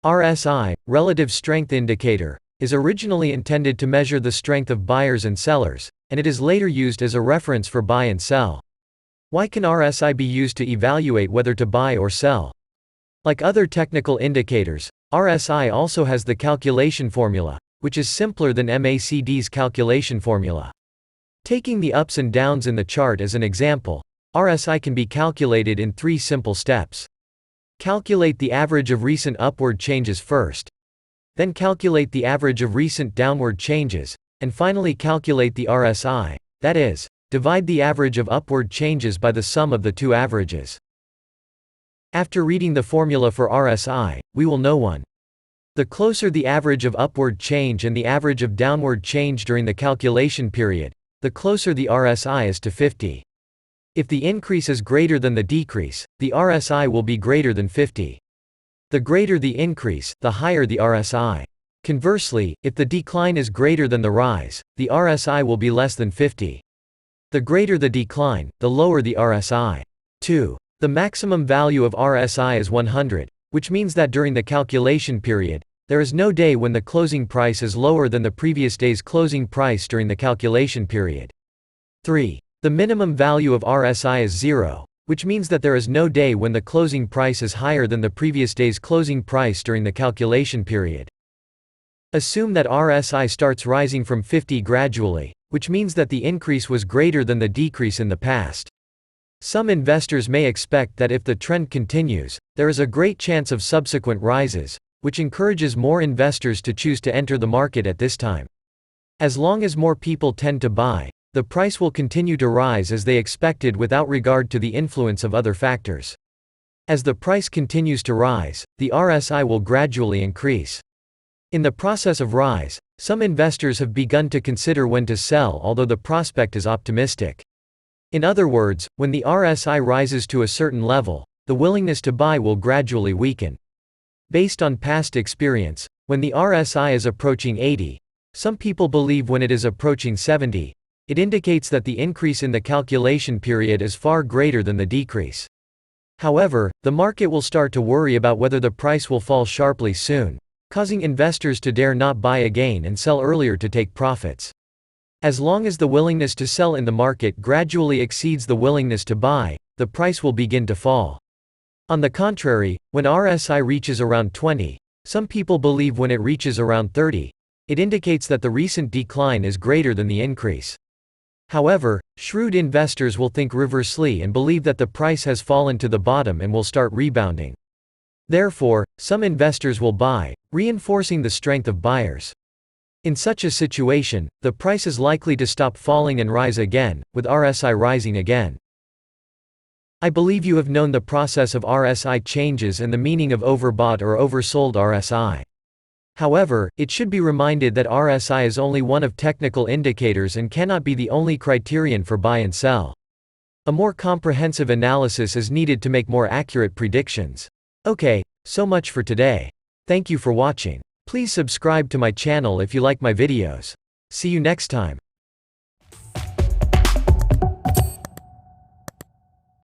RSI, Relative Strength Indicator, is originally intended to measure the strength of buyers and sellers, and it is later used as a reference for buy and sell. Why can RSI be used to evaluate whether to buy or sell? Like other technical indicators, RSI also has the calculation formula, which is simpler than MACD's calculation formula. Taking the ups and downs in the chart as an example, RSI can be calculated in 3 simple steps. Calculate the average of recent upward changes first. Then calculate the average of recent downward changes, and finally calculate the RSI, that is, divide the average of upward changes by the sum of the 2 averages. After reading the formula for RSI, we will know 1. The closer the average of upward change and the average of downward change during the calculation period, the closer the RSI is to 50. If the increase is greater than the decrease, the RSI will be greater than 50. The greater the increase, the higher the RSI. Conversely, if the decline is greater than the rise, the RSI will be less than 50. The greater the decline, the lower the RSI. 2. The maximum value of RSI is 100, which means that during the calculation period, there is no day when the closing price is lower than the previous day's closing price during the calculation period. 3. The minimum value of RSI is 0, which means that there is no day when the closing price is higher than the previous day's closing price during the calculation period. Assume that RSI starts rising from 50 gradually, which means that the increase was greater than the decrease in the past. Some investors may expect that if the trend continues, there is a great chance of subsequent rises, which encourages more investors to choose to enter the market at this time. As long as more people tend to buy, the price will continue to rise as they expected without regard to the influence of other factors. As the price continues to rise, the RSI will gradually increase. In the process of rise, some investors have begun to consider when to sell, although the prospect is optimistic. In other words, when the RSI rises to a certain level, the willingness to buy will gradually weaken. Based on past experience, when the RSI is approaching 80, some people believe when it is approaching 70, it indicates that the increase in the calculation period is far greater than the decrease. However, the market will start to worry about whether the price will fall sharply soon, causing investors to dare not buy again and sell earlier to take profits. As long as the willingness to sell in the market gradually exceeds the willingness to buy, the price will begin to fall. On the contrary, when RSI reaches around 20, some people believe when it reaches around 30, it indicates that the recent decline is greater than the increase. However, shrewd investors will think reversely and believe that the price has fallen to the bottom and will start rebounding. Therefore, some investors will buy, reinforcing the strength of buyers. In such a situation, the price is likely to stop falling and rise again, with RSI rising again. I believe you have known the process of RSI changes and the meaning of overbought or oversold RSI. However, it should be reminded that RSI is only one of technical indicators and cannot be the only criterion for buy and sell. A more comprehensive analysis is needed to make more accurate predictions. Okay, so much for today. Thank you for watching. Please subscribe to my channel if you like my videos. See you next time.